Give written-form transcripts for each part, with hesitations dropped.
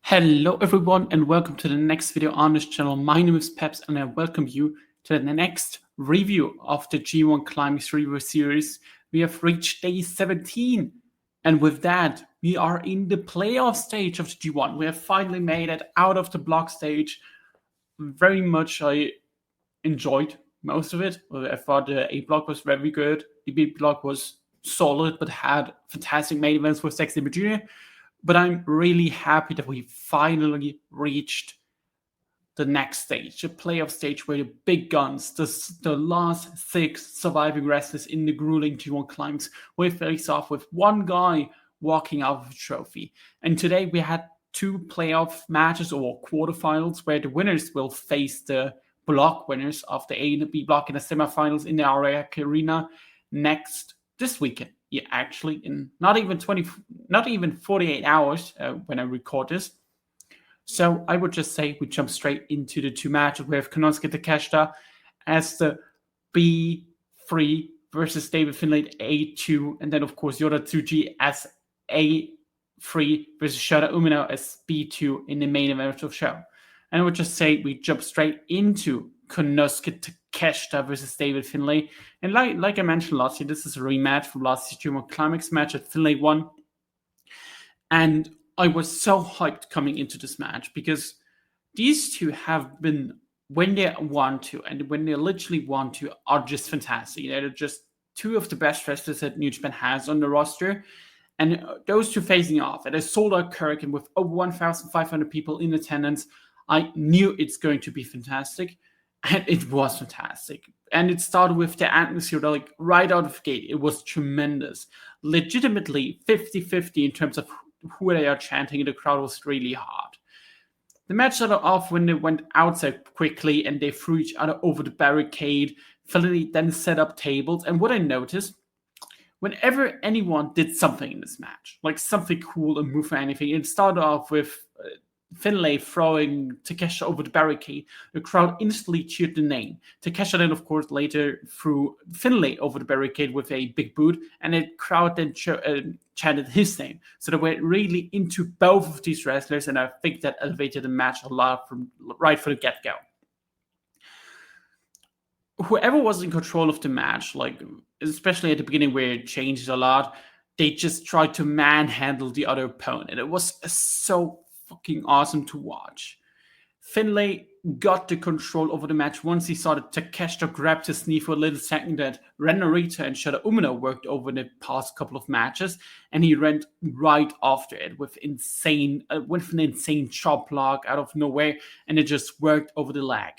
Hello everyone and welcome to the next video on this channel. My name is Peps and I welcome you to the next review of the G1 Climax review series. We have reached day 17 and with that we are in the playoff stage of the G1. We have finally made it out of the block stage. Very much I enjoyed most of it. I thought the A block was very good. The B block was solid but had fantastic main events with Sexy Jr. But I'm really happy that we finally reached the next stage, the playoff stage where the big guns, the last 6 surviving wrestlers in the grueling G1 Climax, will face off with one guy walking out of a trophy. And today we had 2 playoff matches or quarterfinals where the winners will face the block winners of the A and the B block in the semifinals in the RAC Arena this weekend. Yeah, actually, in not even 48 hours when I record this. So I would just say we jump straight into the 2 matches. We have Konosuke Takeshita as the B3 versus David Finlay A2, and then of course Yota Tsuji as A3 versus Shota Umino as B2 in the main event of the show. And I would just say we jump straight into Konosuke Takeshita versus David Finlay. And like I mentioned last year, this is a rematch from last year's G1 Climax match that Finlay won. And I was so hyped coming into this match because these two have been, when they want to and when they literally want to, are just fantastic. You know, they're just 2 of the best wrestlers that New Japan has on the roster. And those 2 facing off at a sold-out Korakuen with over 1,500 people in attendance, I knew it's going to be fantastic. And it was fantastic. And it started with the atmosphere, like right out of the gate. It was tremendous. Legitimately 50-50 in terms of who they are chanting. The crowd was really hard. The match started off when they went outside quickly and they threw each other over the barricade. Finlay then set up tables. And what I noticed, whenever anyone did something in this match, like something cool, a move or anything, it started off with Finlay throwing Takeshita over the barricade. The crowd instantly cheered the name. Takeshita then, of course, later threw Finlay over the barricade with a big boot, and the crowd then chanted his name. So they went really into both of these wrestlers, and I think that elevated the match a lot from right from the get-go. Whoever was in control of the match, like especially at the beginning where it changed a lot, they just tried to manhandle the other opponent. It was so fucking awesome to watch. Finlay got the control over the match once he saw that Takeshita grabbed his knee for a little second that Ren Narita and Shota Umino worked over the past couple of matches, and he ran right after it with an insane chop block out of nowhere, and it just worked over the leg.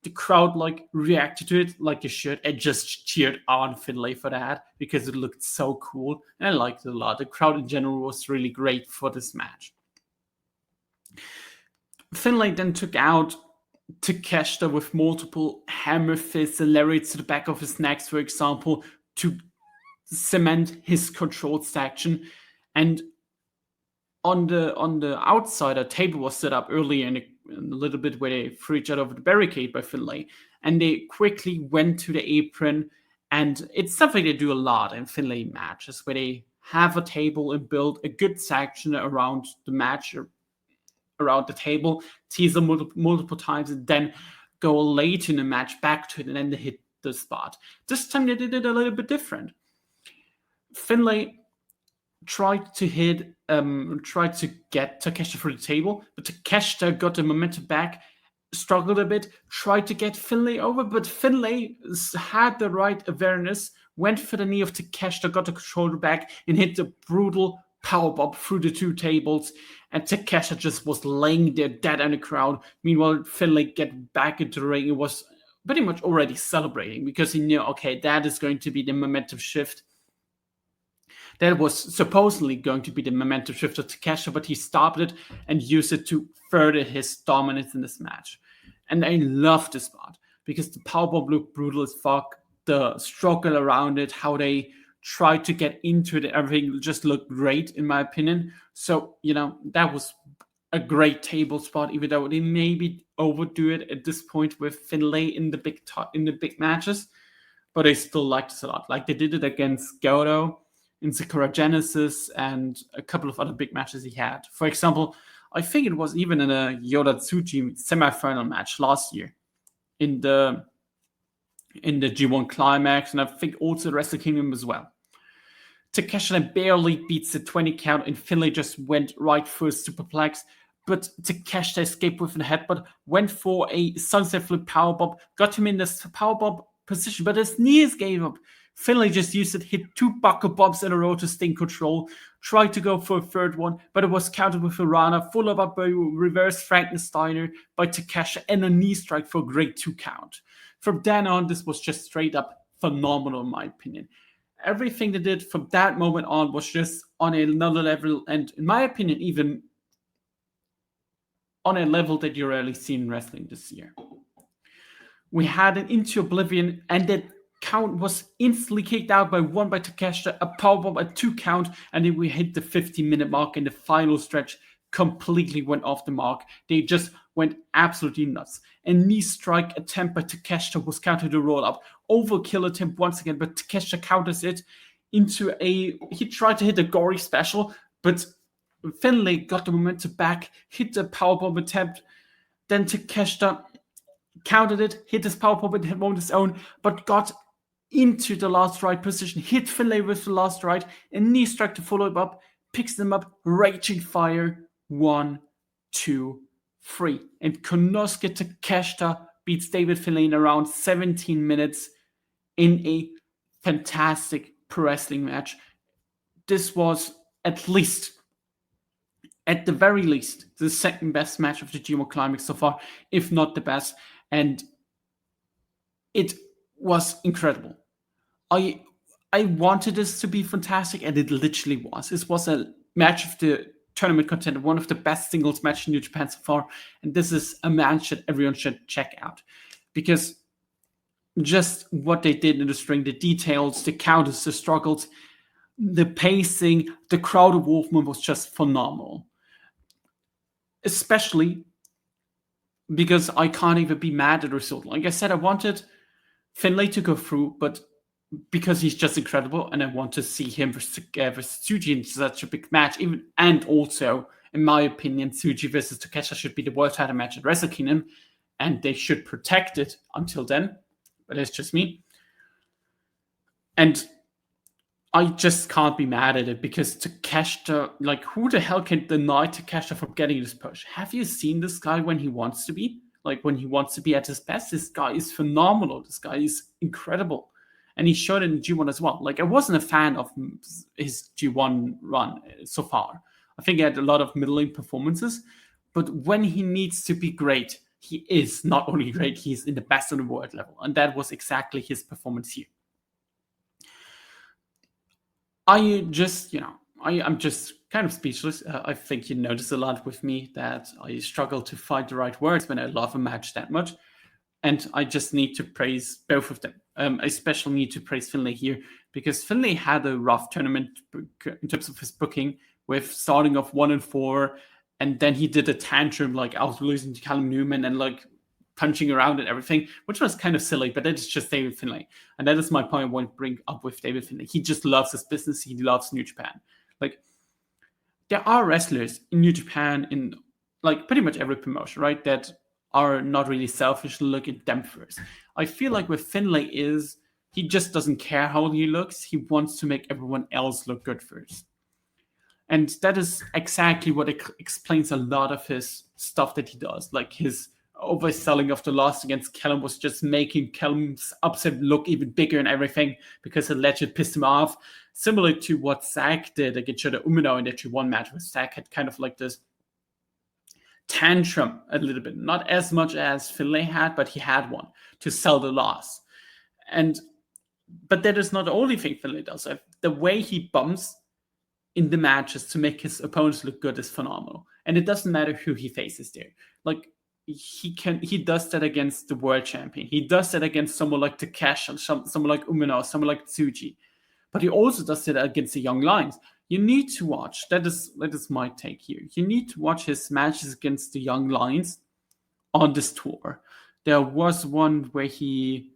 The crowd reacted to it like they should and just cheered on Finlay for that because it looked so cool, and I liked it a lot. The crowd in general was really great for this match. Finlay then took out Takeshita with multiple hammer fists and lariats to the back of his neck, for example, to cement his controlled section. And on the outside, a table was set up earlier in a little bit where they threw each other over the barricade by Finlay. And they quickly went to the apron. And it's something they do a lot in Finlay matches, where they have a table and build a good section around the match, around the table, tease them multiple times, and then go late in the match back to it, and then they hit the spot. This time they did it a little bit different. Finlay tried to get Takeshita through the table, but Takeshita got the momentum back, struggled a bit, tried to get Finlay over, but Finlay had the right awareness, went for the knee of Takeshita, got the controller back, and hit the brutal powerbomb through the 2 tables, and Takeshita just was laying there dead on the crowd. Meanwhile, Finlay get back into the ring. It was pretty much already celebrating because he knew, okay, that is going to be the momentum shift. That was supposedly going to be the momentum shift of Takeshita, but he stopped it and used it to further his dominance in this match. And I love this spot because the powerbomb looked brutal as fuck. The struggle around it, how they tried to get into it, everything just looked great in my opinion. So, that was a great table spot, even though they maybe overdo it at this point with Finlay in the big matches. But I still liked this a lot. Like they did it against Goto in Sakura Genesis and a couple of other big matches he had. For example, I think it was even in a Yota Tsuji semifinal match last year in the G1 Climax, and I think also the Wrestle Kingdom as well. Takeshita barely beats the 20 count, and Finlay just went right for a superplex. But Takeshita escaped with a headbutt, went for a sunset flip powerbomb, got him in this powerbomb position, but his knees gave up. Finlay just used it, hit 2 buckle bombs in a row to stay in control, tried to go for a third one, but it was countered with a Rana, followed up by a reverse Frankensteiner by Takeshita and a knee strike for a great 2 count. From then on, this was just straight up phenomenal in my opinion. Everything they did from that moment on was just on another level, and in my opinion, even on a level that you rarely see in wrestling this year. We had an into oblivion, and that count was instantly kicked out by Takeshita, a powerbomb, a 2 count, and then we hit the 15-minute mark, and the final stretch completely went off the mark. They just went absolutely nuts. A knee strike attempt by Takeshita was countered to roll up. Overkill attempt once again, but Takeshita counters it into he tried to hit a gory special, but Finlay got the momentum back, hit the powerbomb attempt. Then Takeshita countered it, hit his powerbomb and on his own, but got into the last right position, hit Finlay with the last right, and knee strike to follow him up, picks them up, raging fire, 1, 2, 3. And Konosuke Takeshita beats David Finlay in around 17 minutes in a fantastic pro wrestling match. This was at the very least, the second best match of the G1 Climax so far, if not the best. And it was incredible. I wanted this to be fantastic, and it literally was. This was a match of the tournament contender, one of the best singles matches in New Japan so far. And this is a match that everyone should check out, because just what they did in the string, the details, the counters, the struggles, the pacing, the crowd involvement was just phenomenal. Especially because I can't even be mad at the result. Like I said, I wanted Finlay to go through, but because he's just incredible, and I want to see him versus Tsuji in such a big match. And also, in my opinion, Tsuji versus Takeshita should be the world title match at Wrestle Kingdom, and they should protect it until then. But it's just me. And I just can't be mad at it, because Takeshita, like, who the hell can deny Takeshita from getting this push? Have you seen this guy when he wants to be? Like, when he wants to be at his best, this guy is phenomenal. This guy is incredible. And he showed it in G1 as well. Like, I wasn't a fan of his G1 run so far. I think he had a lot of middling performances. But when he needs to be great, he is not only great, he's in the best on the world level. And that was exactly his performance here. I'm just kind of speechless. I think you notice a lot with me that I struggle to find the right words when I love a match that much. And I just need to praise both of them. I especially need to praise Finlay here, because Finlay had a rough tournament in terms of his booking, with starting off 1-4, and then he did a tantrum, like, I was losing to Callum Newman and like punching around and everything, which was kind of silly, but that is just David Finlay. And that is my point I want to bring up with David Finlay. He just loves his business. He loves New Japan. Like, there are wrestlers in New Japan, in like pretty much every promotion, right, that are not really selfish to look at them first. I feel like with Finlay he just doesn't care how he looks. He wants to make everyone else look good first. And that is exactly what explains a lot of his stuff that he does. Like, his overselling of the loss against Callum was just making Callum's upset look even bigger and everything, because the legend pissed him off. Similar to what Zack did against Shota Umino in the G1 match, where Zack had kind of like this tantrum a little bit. Not as much as Finlay had, but he had one to sell the loss. But that is not the only thing Finlay does. The way he bumps in the matches to make his opponents look good is phenomenal. And it doesn't matter who he faces there. Like, he does that against the world champion. He does that against someone like Takeshi, someone like Umino, someone like Tsuji. But he also does that against the young lions. You need to watch. That is my take here. You need to watch his matches against the young lions on this tour. There was one where he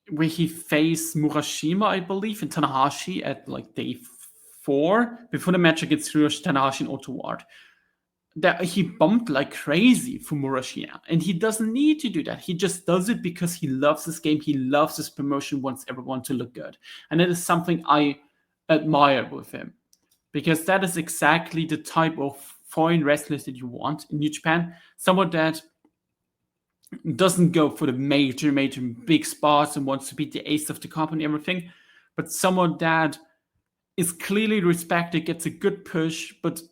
faced Murashima, I believe, and Tanahashi at like day 4 before the match against Hiroshi Tanahashi and Otto Ward. that he bumped like crazy for Murashina. And he doesn't need to do that. He just does it because he loves this game. He loves his promotion, wants everyone to look good. And that is something I admire with him. Because that is exactly the type of foreign wrestlers that you want in New Japan. Someone that doesn't go for the major big spots and wants to be the ace of the company and everything, but someone that is clearly respected, gets a good push, but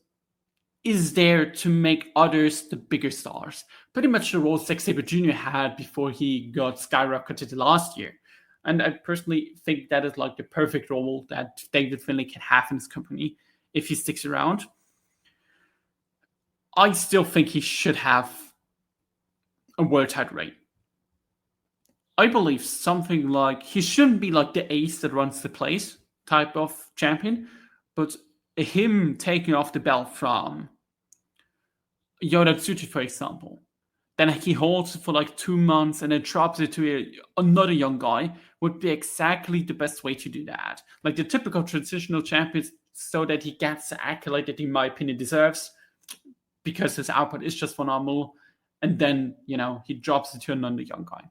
is there to make others the bigger stars. Pretty much the role Zack Sabre Jr. had before he got skyrocketed last year. And I personally think that is like the perfect role that David Finlay can have in his company if he sticks around. I still think he should have a world title reign. I believe something like he shouldn't be like the ace that runs the place type of champion, but him taking off the belt from Yota Tsuji, for example, then he holds it for like 2 months and then drops it to another young guy would be exactly the best way to do that. Like the typical transitional champion, so that he gets the accolade that he, in my opinion, deserves because his output is just phenomenal. And then, he drops it to another young guy.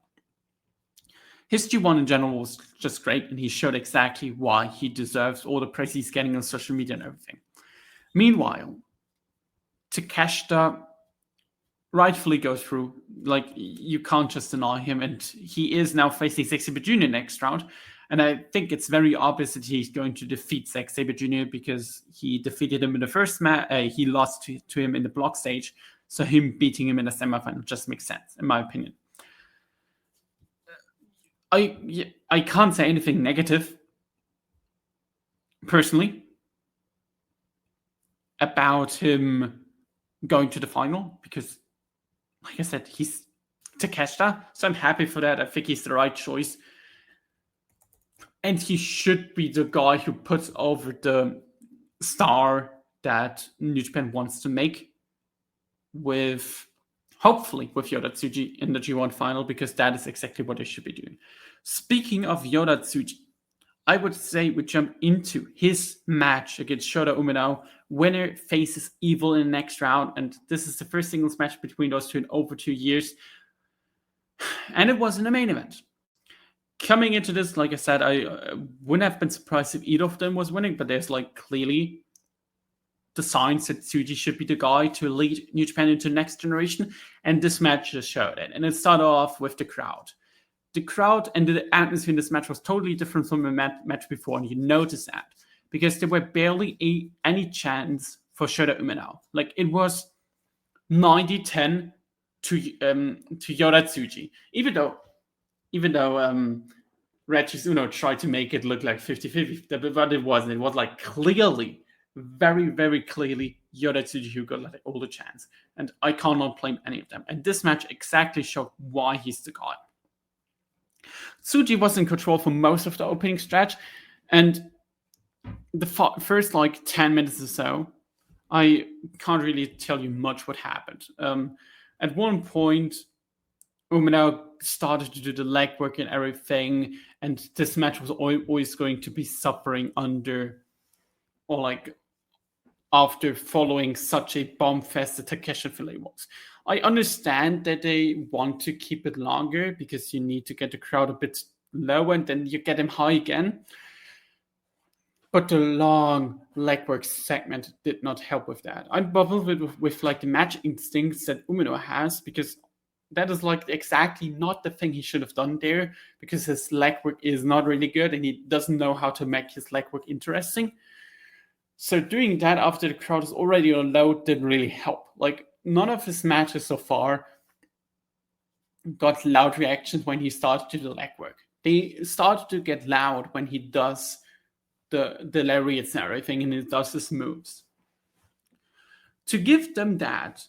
His G1 in general was just great, and he showed exactly why he deserves all the praise he's getting on social media and everything. Meanwhile, Takeshita rightfully goes through. Like, you can't just deny him, and he is now facing Zack Sabre Jr. next round. And I think it's very obvious that he's going to defeat Zack Sabre Jr. because he defeated him in the first match. He lost to him in the block stage. So him beating him in the semifinal just makes sense, in my opinion. I can't say anything negative, personally, about him going to the final, because, like I said, he's Takeshita, so I'm happy for that. I think he's the right choice. And he should be the guy who puts over the star that New Japan wants to make, hopefully with Yota Tsuji in the G1 final, because that is exactly what they should be doing. Speaking of Yota Tsuji, I would say we jump into his match against Shota Umino. Winner faces Evil in the next round, and this is the first singles match between those two in over 2 years. And it was in the main event. Coming into this, like I said, I wouldn't have been surprised if either of them was winning, but there's like clearly the signs that Tsuji should be the guy to lead New Japan into the next generation, and this match just showed it. And it started off with the crowd. The crowd and the atmosphere in this match was totally different from the match before, and you notice that because there were barely any chants for Shota Umino. Like, it was 90-10 to Yota Tsuji, even though Regis Uno tried to make it look like 50-50, but it wasn't. It was like clearly, very, very clearly, Yota Tsuji who got like all the chance, and I cannot blame any of them. And this match exactly showed why he's the guy. Tsuji was in control for most of the opening stretch, and the first like 10 minutes or so, I can't really tell you much what happened. At one point, Umino started to do the legwork and everything, and this match was always going to be suffering under, or like after following such a bomb fest that Takeshita and Finlay was. I understand that they want to keep it longer because you need to get the crowd a bit low and then you get them high again. But the long legwork segment did not help with that. I'm bubbled with like the match instincts that Umino has, because that is like exactly not the thing he should have done there, because his legwork is not really good and he doesn't know how to make his legwork interesting. So doing that after the crowd is already on low didn't really help. Like, none of his matches so far got loud reactions when he started to do legwork. They started to get loud when he does the lariats and everything, and he does his moves. To give them that,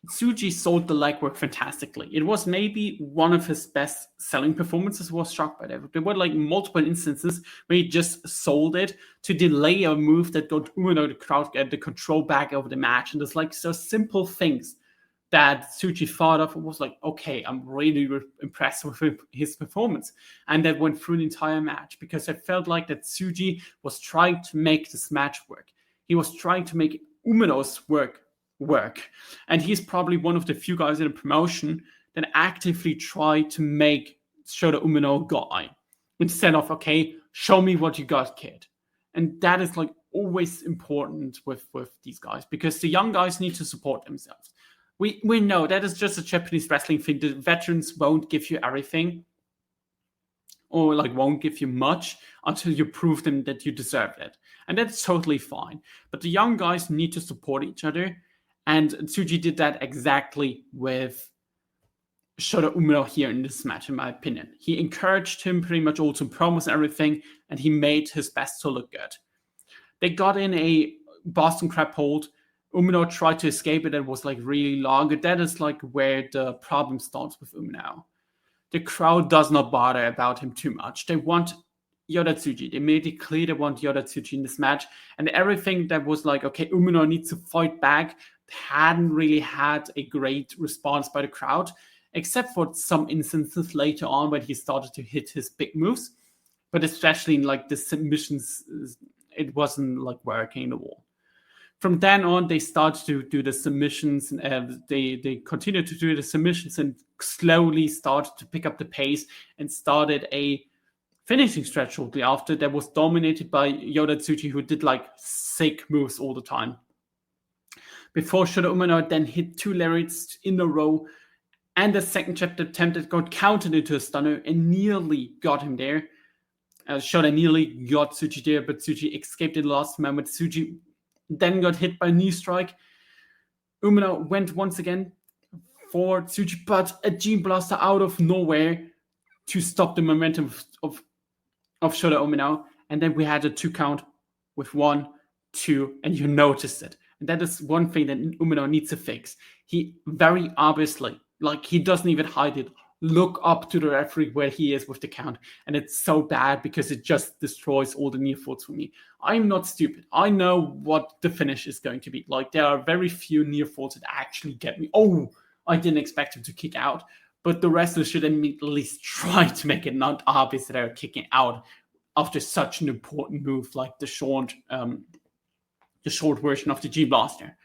Tsuji sold the legwork fantastically. It was maybe one of his best selling performances. I was shocked by that. There were like multiple instances where he just sold it to delay a move that got Umino the crowd get the control back over the match. And there's like so simple things that Tsuji thought of. It was like, okay, I'm really impressed with his performance. And that went through the entire match, because I felt like that Tsuji was trying to make this match work. He was trying to make Umino's work work. And he's probably one of the few guys in the promotion that actively try to make Shota Umino guy instead of, okay, show me what you got, kid. And that is like always important with these guys, because the young guys need to support themselves. We know that is just a Japanese wrestling thing. The veterans won't give you everything, or like won't give you much until you prove them that you deserve it. And that's totally fine. But the young guys need to support each other. And Tsuji did that exactly with Shota Umino here in this match, in my opinion. He encouraged him pretty much all to promos and everything, and he made his best to look good. They got in a Boston Crab hold. Umino tried to escape it and was like really long. And that is like where the problem starts with Umino. The crowd does not bother about him too much. They want Yota Tsuji. They made it clear they want Yota Tsuji in this match. And everything that was like, okay, Umino needs to fight back, hadn't really had a great response by the crowd, except for some instances later on when he started to hit his big moves. But especially in like the submissions, it wasn't like working at all. From then on, they started to do the submissions, and they continued to do the submissions and slowly started to pick up the pace and started a finishing stretch shortly after that was dominated by Yota Tsuji, who did like sick moves all the time. Before Shota Umino then hit 2 lariats in a row, and the second chapter attempt that got countered into a stunner and nearly got him there. Shota nearly got Tsuji there, but Tsuji escaped in the last moment. Tsuji then got hit by a knee strike. Umino went once again for Tsuji, but a Gene Blaster out of nowhere to stop the momentum of Shota Umino. And then we had a 2 count with 1, 2, and you noticed it. And that is one thing that Umino needs to fix. He very obviously, like he doesn't even hide it, look up to the referee where he is with the count. And it's so bad because it just destroys all the near falls for me. I'm not stupid. I know what the finish is going to be. Like there are very few near falls that actually get me. Oh, I didn't expect him to kick out. But the wrestlers should at least try to make it not obvious that they're kicking out after such an important move like the short version of the G-Blaster.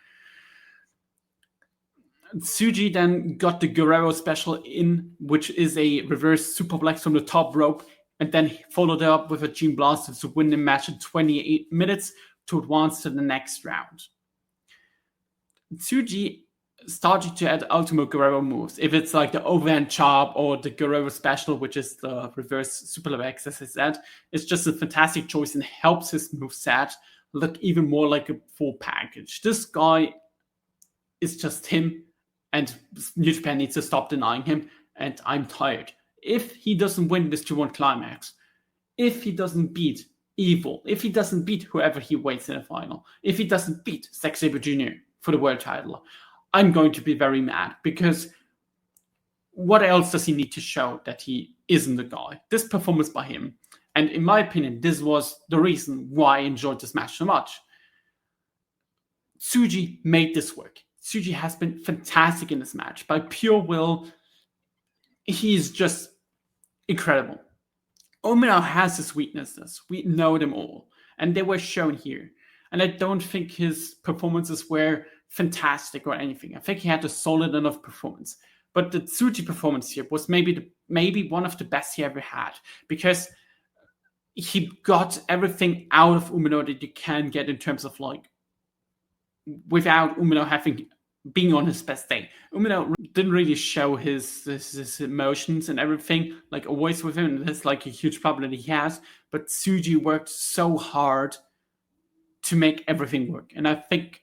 Tsuji then got the Guerrero special in, which is a reverse superplex from the top rope, and then followed it up with a Gene Blaster to win the match in 28 minutes to advance to the next round. Tsuji started to add ultimate Guerrero moves. If it's like the overhand chop or the Guerrero special, which is the reverse superplex, as I said, it's just a fantastic choice and helps his moveset look even more like a full package. This guy is just him. And New Japan needs to stop denying him, and I'm tired. If he doesn't win this G1 Climax, if he doesn't beat Evil, if he doesn't beat whoever he waits in the final, if he doesn't beat Zack Sabre Jr. for the world title, I'm going to be very mad, because what else does he need to show that he isn't the guy? This performance by him, and in my opinion, this was the reason why I enjoyed this match so much. Tsuji made this work. Tsuji has been fantastic in this match. By pure will, he's just incredible. Umino has his weaknesses. We know them all. And they were shown here. And I don't think his performances were fantastic or anything. I think he had a solid enough performance. But the Tsuji performance here was maybe one of the best he ever had. Because he got everything out of Umino that you can get in terms of like, without Umino being on his best day. Umino didn't really show his emotions and everything, like always with him. That's like a huge problem that he has. But Tsuji worked so hard to make everything work. And I think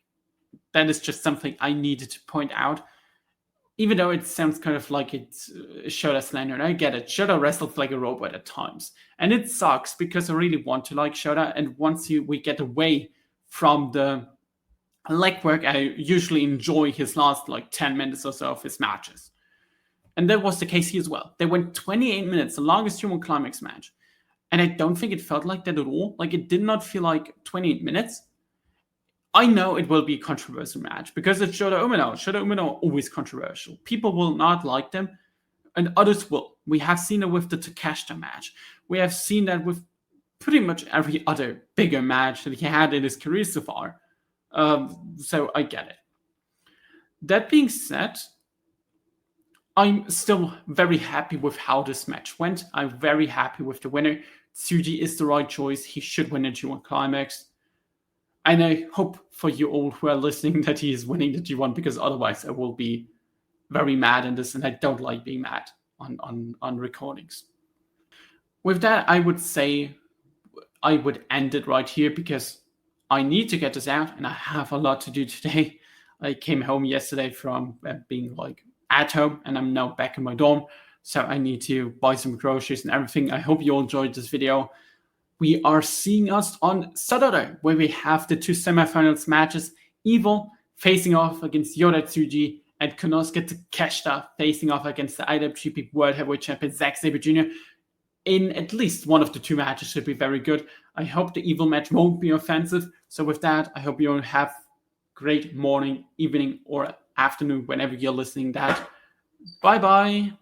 that is just something I needed to point out. Even though it sounds kind of like it's Shota slander, and I get it. Shota wrestles like a robot at times. And it sucks because I really want to like Shota. And once we get away from the legwork, I usually enjoy his last like 10 minutes or so of his matches. And that was the case here as well. They went 28 minutes, the longest G1 Climax match. And I don't think it felt like that at all. Like it did not feel like 28 minutes. I know it will be a controversial match because it's Shota Umino. Shota Umino always controversial. People will not like them and others will. We have seen it with the Takeshita match. We have seen that with pretty much every other bigger match that he had in his career so far. So I get it. That being said, I'm still very happy with how this match went. I'm very happy with the winner. Tsuji is the right choice. He should win the G1 Climax. And I hope for you all who are listening that he is winning the G1, because otherwise I will be very mad in this, and I don't like being mad on recordings. With that, I would say I would end it right here, because I need to get this out and I have a lot to do today. I came home yesterday from being at home, and I'm now back in my dorm, so I need to buy some groceries and everything. I hope you all enjoyed this video. We are seeing us on Saturday, where we have the two semifinals matches. Evil facing off against Yota Tsuji, and Konosuke Takeshita facing off against the IWGP World Heavyweight Champion Zack Sabre Jr. In at least one of the two matches should be very good. I hope the Evil match won't be offensive. So with that, I hope you all have great morning, evening, or afternoon whenever you're listening to that. Bye-bye.